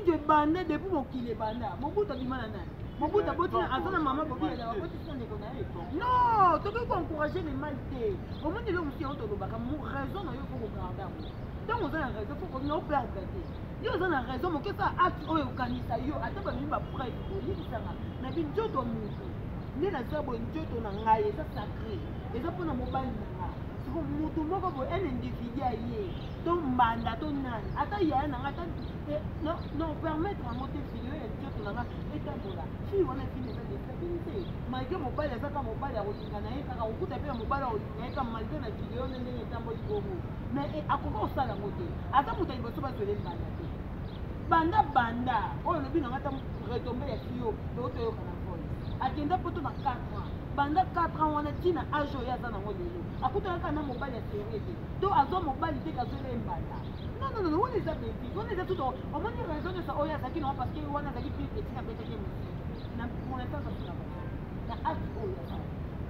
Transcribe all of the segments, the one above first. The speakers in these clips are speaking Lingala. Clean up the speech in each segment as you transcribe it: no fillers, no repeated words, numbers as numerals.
je bande depuis mon kile banda. Mon bout a du mal à naître. Mon bout a beau à ton maman pour dire la position de connaître. Non, tu peux encourager les maltais. Au moins, il y a aussi un autre bac. Mon raison, il faut regarder. Donc, on a la raison, il faut qu'on ait perdre. Il y a la raison, mais que ça acte au canisa. Yo, attends, mais ma preuve, il dit ça. Mais bien, Dieu doit mourir. Ni la sœur, Dieu doit n'engager, ça sacré. Et ça pour nos mobile. Mutu moko bo un individu aye ton mandat ton nan ata ya na ata non permettre à monter filé et tout na eta bola si on a fini ça de stabilité malgré mobile ça ka mobile ya rotinga na ye kaka okuta pe mobile ya ka malgré na filé on ndenge tambo libomo mais akoko sala moté ata muta liboso ba zole banda banda oyo lobi na ngata retomber ya fio to to yo kana phone akenda poto na 4 ans banda 4 ans wana tina ajo ya za na ngolelo akuta kana mobile ya serete to azo mobile te ka zole mbanda non on les a bébé on les a tout on m'a dit raison de ça oya zaki non parce que wana zaki plus petit na bête ke na pour l'instant ça sera na acte oya ça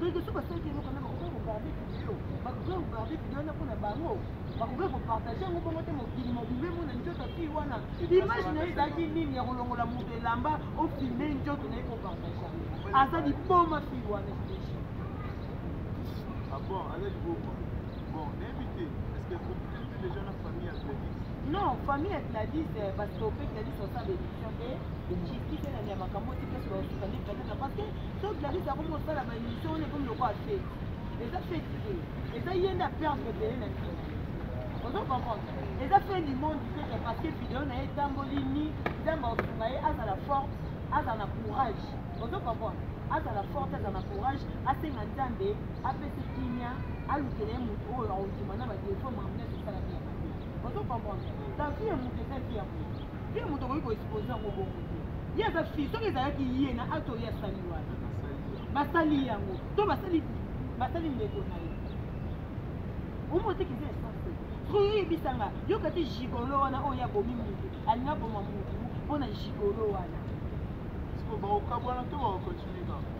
donc ce que c'est que nous quand même on peut regarder vidéo ba ko regarder vidéo na pour na bango ba ko partager ngo bongo te mokili mobile mo na njoto fi wana image na ezaki nini ya kolongola mutu elamba au filmer njoto na ko partager asa di poma fi wana. Ah bon, allez bon, invité, est-ce que vous avez déjà la famille à Gladys? Non, famille à Gladys, parce que au fait Gladys on s'en émission et justice est dans ma camotte que sur le canal parce que tout Gladys a commencé à la émission on est comme le quoi fait. Et ça fait et ça y est à perdre de l'énergie. On doit comprendre. Et ça fait du monde du fait parce que vidéo na tambolini, d'abord on a la force, à la courage. On doit comprendre. À la force, à la courage, à se mandander, à péter kinya, à l'utile mutu, à l'ultimana, à dire faut m'emmener sur la vie. On doit comprendre. Ta fille est montée, ta fille est montée. Fille est montée, il faut exposer en bon côté. Il y a des filles, ceux qui ont qui y est, na ato ya sali wana. Basali yango. To basali ndeko na ye. Omo te ki zé essence. Truye bisanga, yo kati gigolo wana oya bomi mutu. Alinga boma mutu, bona gigolo wana.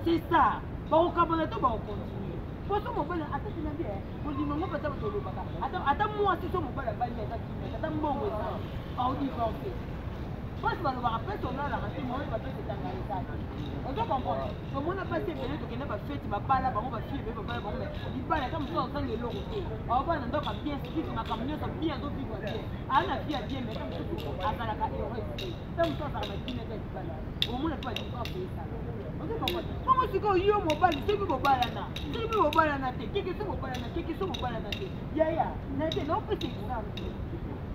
C'est ça. Bon, quand on est tout, on continue. Pour ça, mon père a tout dit. Pour dire, mon père a tout dit. Attends, moi, si mon père a pas dit, attends, mon père a dit, parce que le rappel, on a la racine, moi, je vais te on doit comprendre. Le monde a passé, il n'a pas fait, il va pas là, on va suivre, il va pas là, il va là, comme ça, on sent de l'eau. On va dans un bien strict, on a comme mieux, bien d'autres vivre bien. Ah, la fille a bien, mais comme ça, à la carrière, comme ça, ça va être bien, au moins, pas du tout, ça. Comment tu dis yo mobile c'est plus mobile là c'est plus mobile là qu'est-ce que c'est mobile là qu'est-ce que c'est mobile là ya n'était non peut exemple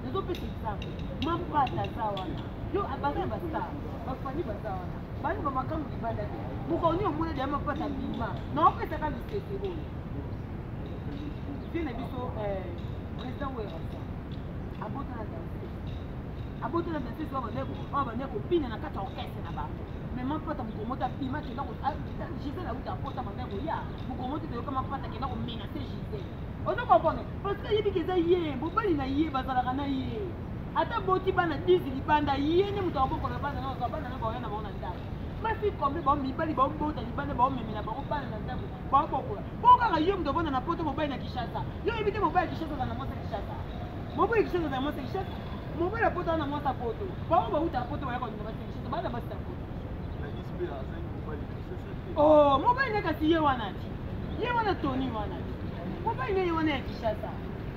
les autres petits exemples même pas ta sawana yo abaga basta bafani basta wana bani mama kama kibanda mukoni omune de ma pata bima non peut ça quand c'est bon bien biso président wera abota na danser so ba neko pina na kata orchestre na ba mais man pata mukomota pima ke na ko Gisèle la uta pota mangabo ya mukomota te kama pata ke na ko menacer Gisèle on doit comprendre parce que yebi ke za ye bobali na ye bazala kana ye ata boti bana 10 libanda ye ni muto aboko na bana na bana na ba yana ba na ndako ma fi comme ba mi bali ba mbota libanda ba memi na ba ko bana na ndako ba boko boka ga ye muto bona na poto mobali na Kishasa yo yebi te mobali Kishasa na mwasa Kishasa mobali Kishasa na mwasa Kishasa mobali na poto na mwasa poto ba ba uta poto ba yako ni mwasa Kishasa bana ba sta poto oh mobali na kasi ye wana Tony wana mobali na ye wana ya Kishasa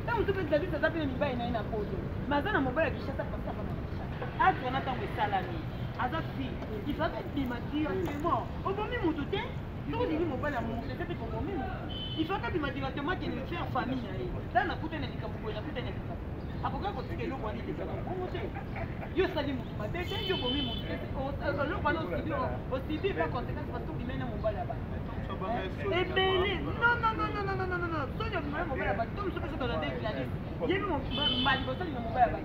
tangu tu pesa bisa zapi ni bai na ina poto mazana mobali ya Kishasa kwa sababu na Kishasa hata wana tangu salami azafi il faut être directement au bon mutu te nous dit mobali ya mutu c'est pour bon il faut que directement que le faire famille na ye dans na kuta na likabuko na kuta na likabuko akoka ko tikelo kwa ni teka bongo te yo sali mutu matete yo bomi mutu te lo kwa no sibi pas conséquence parce que kimena mobali ya ba et belé non sonya mobali mobali ya ba tout ce que je te donne Gladys yemi mali botali na mobali ya ba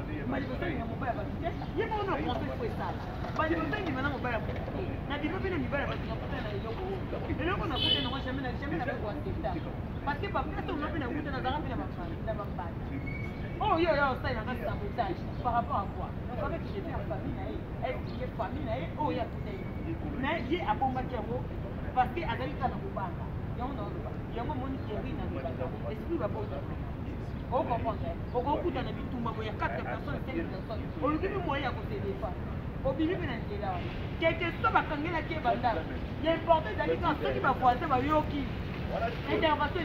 te mali botali na mobali ya ba te yemi ono conseil faut ça mali botali na mobali ya ba te na dibo bina mibali ya ba te na eloko na kuta na jamais na ko accepter parce que papa to na bina kuta na zanga bina ba ba oh yo ça il a un sabotage par rapport à quoi donc avec qui j'étais en famille est-ce qu'il est famille oh ya mais j'ai à bomba kiango parce que azali kana kubanga yango moni keri na est-ce qu'il va pas On comprend. On comprend dans les bitouma, il y a 4 personnes, 5 personnes. On lui dit moyen à côté des femmes. Au milieu de l'intérieur. Quelque chose va quand il a qui est bandage. Il est important d'aller quand ceux qui va croiser va yoki. Intervention de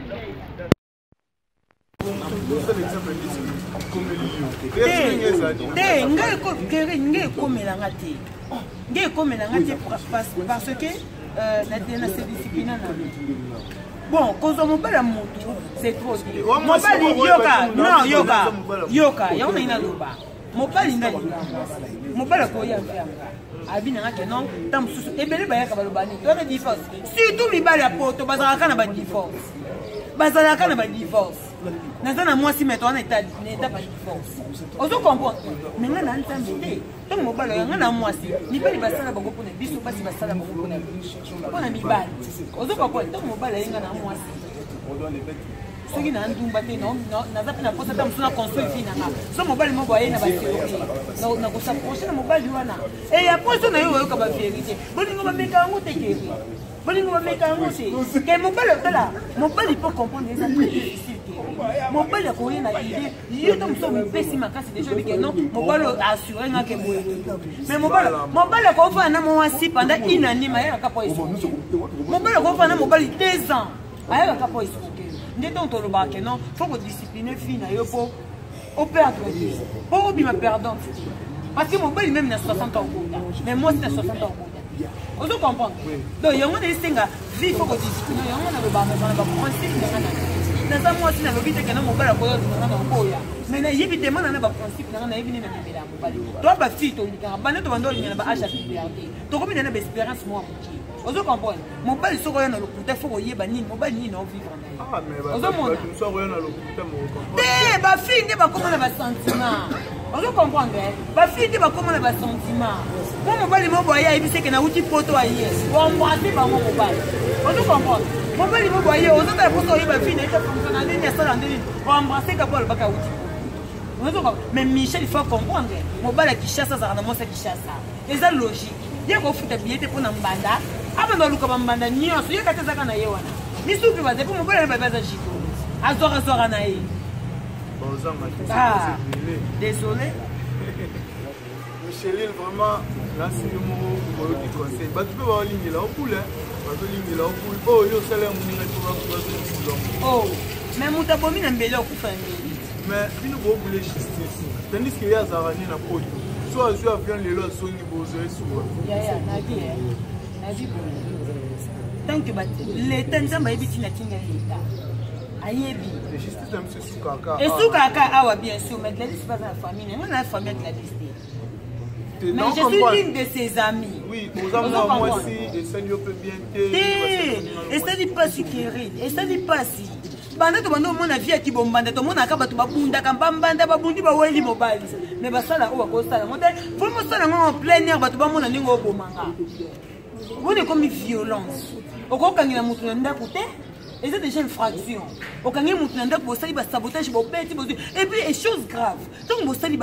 parce que la discipline bon, cause mon bel amour, c'est trop dit. Mon bel yoga, non yoga, yoga, il y en a une aloba. Mon bel inda, mon bel koya abina que non, tam sous et belle baya kabalobani. Tu as dit force. Surtout mi bal à poto, bazalaka na ba divorce. Bazalaka na ba divorce. Nazana moi si maintenant on est pas divorce. On se comprend. Mais nga na ntambe. Donc mon bal nga na moi si. Ni bali basala bango pona biso basi basala bango pona biso. Pona mi bal. On se comprend. Donc mon bal nga na moi si. Ce qui n'a pas été non, n'a pas posé dans son construit finalement. Ce mobile m'a voyé na basiro. Na ko s'approcher na mobile wana. Et après ça na yo ka ba vérité. Bolingo ba meka ngo tekeri. Bolingo ba meka ngo c'est. Que mobile là, mobile il peut comprendre les trucs difficiles. Mobile ko yena idée, il tombe sur mon PC ma casse déjà que non, mobile assuré nga ke boye. Mais mobile ko fa na mo wasi pendant une année ma ya ka po iso. Mobile ko fa na mobile 2 ans. Aya ka po iso. Donc, non, il faut discipliner fille pour perdre. Pour bien perdre. Parce que mon père même a 60 ans. Mais moi, c'est 60 ans. Vous comprenez? Donc, il y a des choses qui faut discipliner. Il y a des principes. Dans un mois, si on a évité que mon père a posé mais évidemment, on a des principes. On a évité que toi, ma fille, tu as une espérance. Vous comprenez? Mon père, il faut le coup de fou, il y a mon père, il vivre. Ah, mais tu sois rien à l'hôpital, mais ma fille n'est pas comme un sentiment. Vous comprenez? Ma fille n'est pas comme un sentiment. Moi, mon père, il m'a envoyé, il sait qu'il y a un outil photo à hier. Vous embrassez par mon mobile. Vous comprenez? Mon père, il m'a envoyé, aux autres photos, ma fille n'est pas fonctionnelle, il y a ça dans des vous embrassez qu'à pas le bac à outil. Mais Michel, il faut comprendre. Mon père, qui chasse ça, c'est moi qui chasse ça. Et ça, logique. Il y a un foot à billet pour un banda. Avant de le banda, il y a un sujet qui est à Naïwana. Mais ce qui va être pour mon père, il va être chico. Azora Naï. Ah, désolé. Micheline, vraiment, là, c'est le mot qui conseille. Tu peux voir ligne là au poule. Oh, yo, c'est là où oh, mais mon tabomi n'a pas l'air mais il nous faut la justice. Tandis qu'il y a Zarani na poto. Soit je viens les lois sont imposées sur. Tant que l'État n'a pas évité la l'État. Aïebi. La justice est M. Soukaka. Et Soukaka, ah bien sûr, mais la liste pas dans la famille. Moi, la famille de la liste. Mais je suis l'une de ses amis. Oui, aux hommes, moi aussi, et ça lui peut bien t'aider. Et ça dit pas si Kérine. Et ça dit pas si. Banda to bando mona vie ki bombanda to mona ka batu babunda ka bambanda babundi ba weli mobile mais basala o ko sala mote faut mo sala en plein air batu ba mona ningo bomanga on est comme violence o ko kangina mutu nda kute et c'est déjà une fraction o kangi mutu nda ko sali ba sabotage bo beti bo et puis et chose grave donc bo sali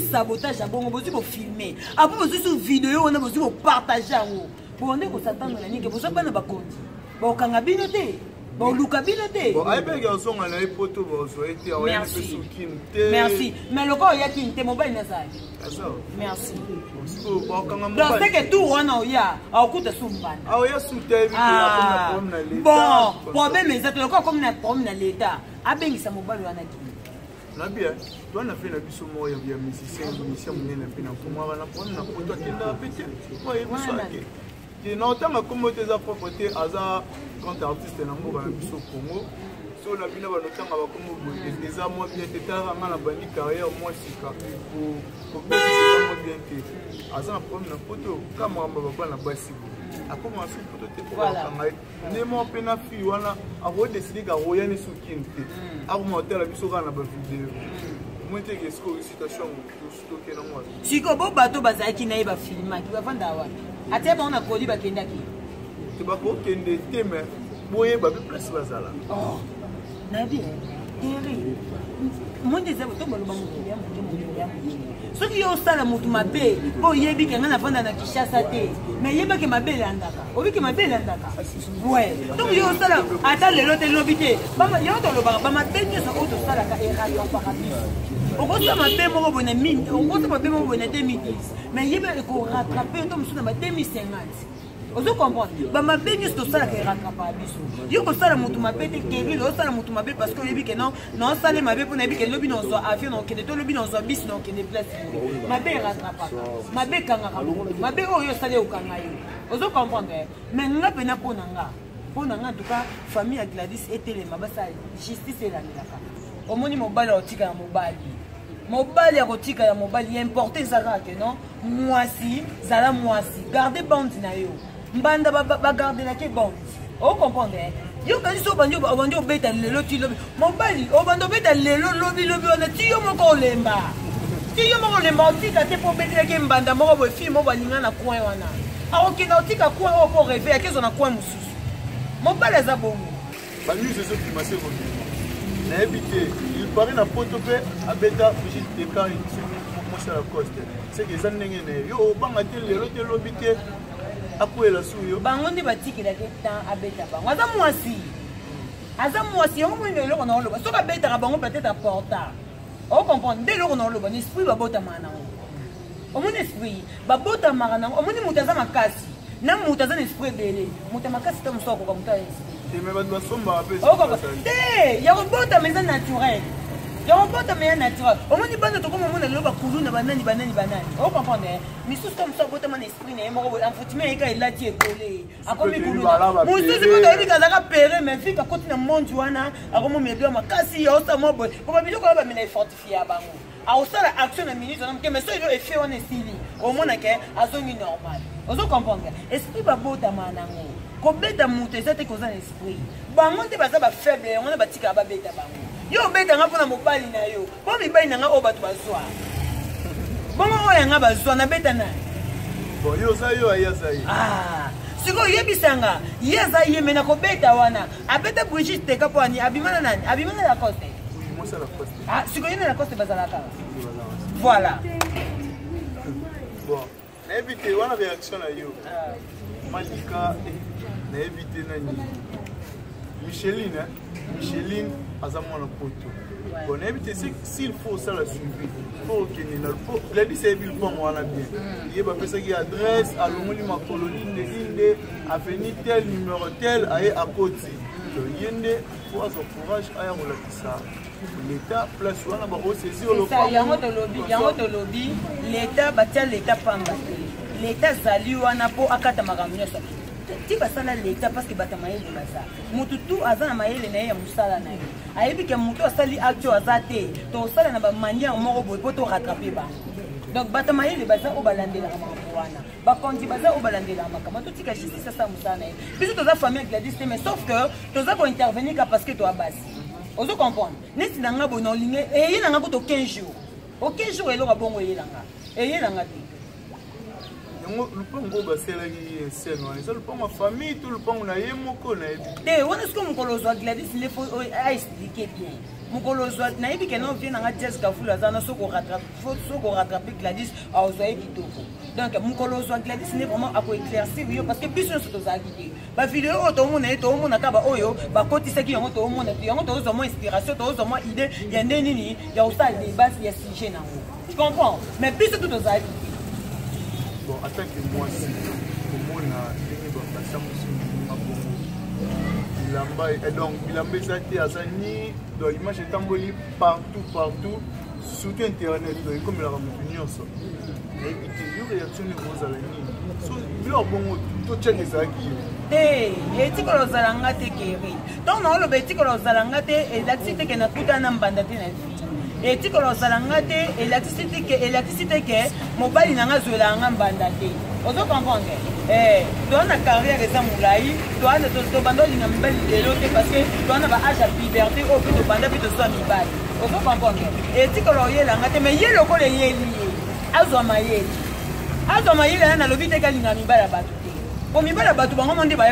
sabotage a bongo bo tu bo filmer après bo sur vidéo on a bo tu bo partager en bo ndeko s'attendre na ninge bo so bana ba konti bo kanga binote. Bon, Luca Biloté. Bon, merci. Merci. Mais le corps, il y a qui est mobile. Merci. Donc, c'est que tout on a eu à coup de soumban. Bon, problème, mais c'est le corps comme un problème dans l'État. Ah, ben, ça mobile, on a dit. Nabia, tu as fait la biso moi il y a musicien pour moi la prendre na photo qui n'a pas moi et non tant comme tes propreté hasard quand artiste na mboka na biso Congo so la bina ba notanga ba comme des amours bien tetara mala bandi carrière moi sika pour bien te hasard prendre na photo comme ba na basi a commencé photo te pour ne mo pena fi wana a ro décider ga roya ni sukinte a mo hotel la biso na ba vidéo moi te que citation stocké na moi siko bo bato bazaki na ba filma ki ba vanda wa ate ba on a koli ba kenda ki te ba ko kende te mais boye ba place bazala oh na bien Thierry, moi des amis, tout le monde ce qui est au salon, mon mabe, pour y aller, quand on a vendu à Kinshasa, mais il y a que ma belle andaka. Au que ma belle andaka. Ouais. Donc il y a au salon, attends le lot de l'obité. Maman, il y a autre loba, maman belle qui est au salon, qui est radio par rapport. On commence à m'appeler mon bonnet mine, on commence à m'appeler mon bonnet 2010. Mais il y a que rattraper, on tombe sur ma 2050. Vous comprenez? Ma belle est au salon qui est rattrapable. Il y a au salon, mon mabe, qui est au salon, mon mabe, parce que les non, non, ça les mabe pour n'habiter que le lobby dans un avion, donc il y a des lobby dans un bis, donc il y a des places. Ma belle rattrapable. Ma belle kangara. Ma belle oh yo salé au kangayo. Vous comprenez? Mais nous n'avons pas pour nanga. Pour nanga en tout cas, famille à Gladys était les mabasa justice et la milaka. Au moins mobile au tika mobile. Mobile ya rotika ya mobile importé zara que non? Moi si, zala moi si. Gardez bande na yo. Mbanda ba garder la ke bande. Vous comprenez? Yo quand ils sont bandits au beta le loti lobby. Mobile au bando beta le lobby on a tiyo moko lemba. Tiyo moko lemba tika te pour beta ke mbanda moko bo film mo balinga na coin wana. A okina tika coin o pour rêver ke zona coin mususu. Mobile za bongo. Ba nuit c'est ce qui m'a servi. Na habité, il paraît na potopé à beta Brigitte Teka pour ça la coste. C'est que ça n'engene yo banga te le loti lobby te akwela suyo bango ndi batikela ke temps abeta bango aza mwasi yango mwende eloko na oloba soki abetaka bango peut-être apporta ocomprendre nde eloko na oloba na esprit babotamaka nango omoni esprit babotamaka nango omoni moto aza makasi na moto aza na esprit ebele moto makasi te mosu akoka moto ya esprit te ya kobotama eza naturel Yorobota meya naturel. Au moins, il y a des gens qui ont des banani. Vous comprenez? Mais tout comme ça, votre esprit n'est pas un foutement et il a dit collé. À comme il coule. Moi, je suis pas dit qu'elle a péré, mais vu qu'à côté de mon Joana, à comment me dire, ma casse, il y a autant de bon. Pour me dire qu'on va me fortifier à Bango. À aussi l'action de minute, mais ça, il fait on est stylé. Au moins, à zone normale. Vous comprenez? Esprit va bota manango. Kobeta muté, c'est que vous avez esprit. Bango, t'es pas ça, faible, on a bâti qu'à beta bango. Yo beta nga pona mobali na yo. Bo mi bai na nga obatu bazwa. Bongo oya nga bazwa na beta na. Bon yo za yo ayaza yi. Ah, siko yebisanga. Yeza yemena ko beta wana. Abeta Brigitte Teka po ani abimana nani? Abimana la coste. Oui, moi c'est la coste. Ah, siko yena la coste bazalaka. Voilà. Bon, na éviter wana réaction na yo. Malika na éviter nani. Micheline a mon poteau. Bon, s'il faut ça la suivre, il faut qu'il y ait il a dit c'est bien. Il y a personne qui adresse à l'homme ma colonie de l'Inde, avenue tel, numéro tel, à côté. Il faut avoir courage à ça. L'État place où on va saisir le corps. Il y a un lobby, l'État bâtit l'État pamba. L'État zali ou anapo akata magamunyosa. Tu vas ça l'État parce que batamaye de baza. Mututu azana maele na ya musala na yo. Ayebi ke mutu asali acte azate. To sala na ba manière moko boy poto rattraper ba. Donc batamaye le baza o balandela wana. Ba kondi baza o balandela makama to tika justice ça musala na yo. Biso to za famille Gladys mais sauf que to za ko intervenir parce que to abasi. Ozo comprendre. Neti na nga bono linge e yena nga ko to 15 jours. Au 15 jours elo ka bongo yela nga. E yela nga ti. Le pongo basela qui est non c'est le pongo famille tout le pongo na yemoko na te on est-ce que mon colosso Gladys il faut expliquer bien mon colosso na yebi que non vient na Jessica Fula za na soko rattraper Gladys a ozoye kitoko donc mon colosso Gladys il est vraiment à ko éclaircir parce que biso so to za guider ba vidéo to mona ka ba oyo ba kotisa ki yango to mona yango to zo mo inspiration to zo mo idée ya nini ya osal des bases ya sujet na ngo tu comprends mais biso to za guider. Bon, attends que moi, si on a et donc, il a mis ça à Zani, donc l'image est emballée partout, surtout Internet, comme il a ramené ça. Et il y a une réaction de gros à la nuit. Il y a un bon tout check les acquis. Et tu peux les alanga te kéri. Donc, on a le petit que les alanga te et l'activité que n'a pas d'un bandate. Et tu connais et l'électricité que mobile n'a pas de bandate. Vous comprenez? Dans la carrière de Samoulaï, tu as le bandol d'une belle idée parce que tu as un âge à liberté au bout de bandate de son mibali. Vous comprenez? Et tu connais l'angate, mais il y a le collier lié. Azomaye. Azomaye, il a le but de gagner un mibali à battre. Au mibali à battre, on va dire que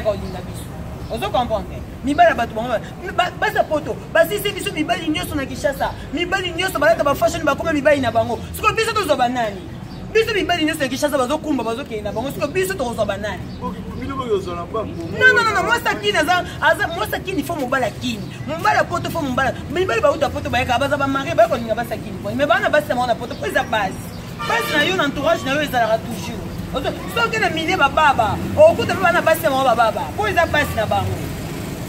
vous comprenez? mibali bato bango basa poto basisi biso mibali nyonso na Kinshasa mibali nyonso balata ba fashion bakoma mibali na bango siko biso tozo banani biso mibali nyonso na Kinshasa bazokumba bazokende na bango siko biso tozo banani non mwasa kini aza mwasa kini fo mobala kini mobala poto fo mobala mibali bauta poto bayaka baza ba mari ba ko ninga basa kini mais bana basa mona poto po eza base na yo na entourage na yo ezalaka toujours soki na milie bababa okuta mpe bana basi yango bababa po eza basi na bango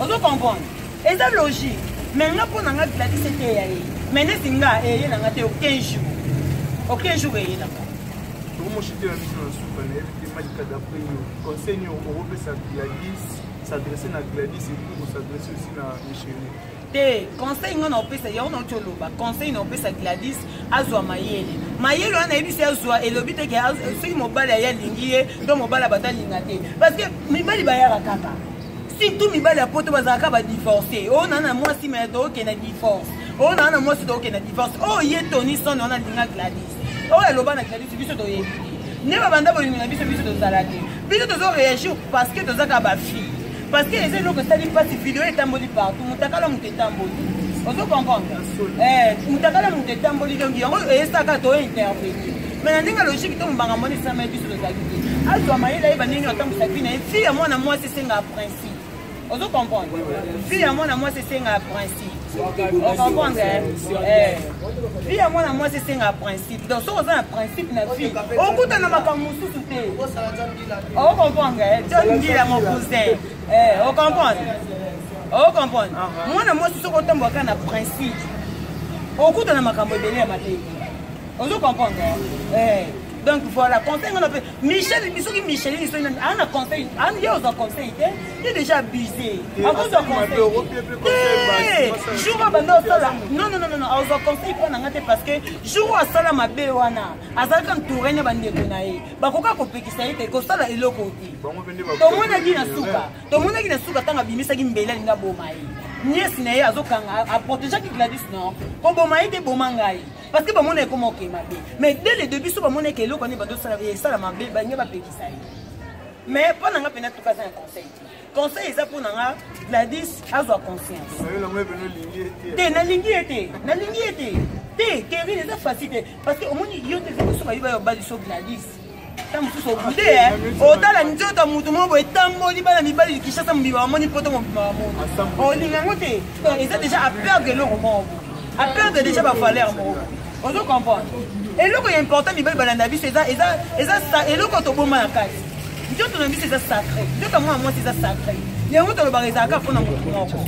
ozo comprendre eza logique mais nga mpo na nga Gladys ete eya ye mais neti nga eye na nga te aucun jour eye na nga tokomoshitela biso na suka nayebi te malika d'après yo conseil nio okopesa Gladys s'adresse na Gladys et pour s'adresse aussi na Micheline te conseil nga na opesa yango na oti oloba conseil na opesa Gladys azwa mayele wana yebisi azwa elobi teke soki mobali aya alingi ye to mobali batalinga te parce que mibali bayaka kaka surtout mibali ya poto bazalaka badivorce oyo naa na mwasi me tookende divorce oyo naa na mwasi tookende divorce oyo ye toni sone wana alinga Gladys oyo eloba na Gladys biso toyebi nde babanda bolingo na biso tozala te biso tozoréagir parce que tozaka bafille parce que eza eloko esali mpasi video etamboli partout mutakala moto etamboli ozo comprendre mutakala moto etamboli donc yango esaka tointervenir mais na ndenge logique to mobanga moni esama biso tozalaki te azwa mayele ayeba ndenge atambwisa fille na ye fille ya mwana mwasi esengaka principe ozo comprendre fille ya mwana mwasi esengaka principe ocomprendre fille ya mwana mwasi esengaka principe donc soki oza na principe na fille okutana makambo mosusu te ocomprendre tondila mon cousin ocomprendre mwana mwasi soki otambwaka na principe okutana makambo ebele ya matei ozo comprendre donc voilà conseil on appelle Michel bisoki Micheline so ana conseil ana yo za conseil il est déjà abusé à cause de conseil jour bando sala non on conseil pour nangate parce que jour sala mabe wana azalaka ntourene bandeko na ye bakoka kopekisa ye ko sala eloko ti to mona gina suka tanga bimisa ki mbela linga boma ye nièce na ye azokanga a protéger ki Gladys non ko boma ye de boma ngai parce que bamona ekoma okemabe mais dès le début so bamona ke eloko ni bando sala mabe bange bapekisa ye mais mpo nanga pena tokaza na conseil eza mpo nanga Gladys azwa conscience te nalingi ete te Kevin eza facile te parce que omoni yo te zekoso bayiba yo bali so Gladys ta mosusu obude otala nzoto mutu moko etamboli bana mibali Kinshasa mobiba bamoni poto mobima bamoni olinga yango te eza déjà aperdre eloko moko aperdre déjà bavaleur moko ozo comprendre eloko ya important mibali balanda biso eza eloko toboma na kati nzoto na biso eza sacré nzoto mwana mwasi eza sacré yango tolobaka ezalaka mpona motu moko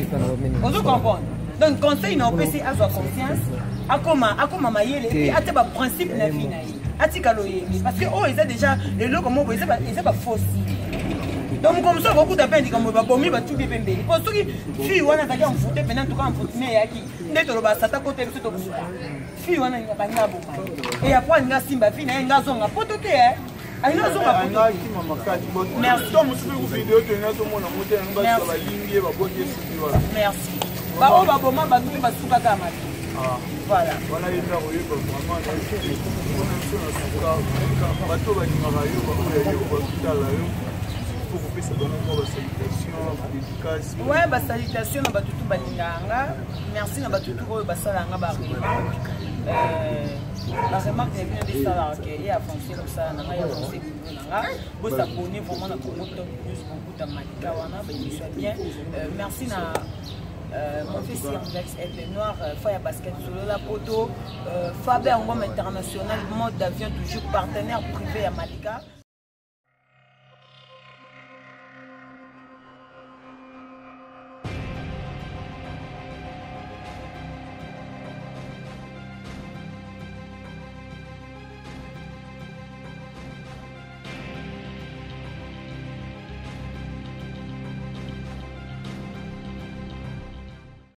ozo comprendre donc conseil na opesi azwa conscience akoma mayele epi atia baprincipe na vie na ye atikala oyebi parce que oyo eza déjà eloko moko eza bafosi donc comme ça kokuta mpe ndikambo babomi batuki mpe mbeli po soki fille wana azalaki amfute mpena ntuka amfutine eyaki nde toloba sata kote biso tokuta fille wana baninga aboma e apres alinga simba fille na ye nga azonga poto te alinga azonga poto merci bao baboma baduki basukaka mati voilà ouais basalutation na batutu balinganga merci na batutu oyo basalanga baremarque na bino desalaka ke ye avancé kosala nanga ye avancé bino nanga bosabone vraiment na Congo Top News kokuta malika wana baémission bien merci na mon fils Yandex Aigle Noir, Faya Basket Solo La Poto, Faber Ngom International, mode d'avion toujours partenaire privé à Malika.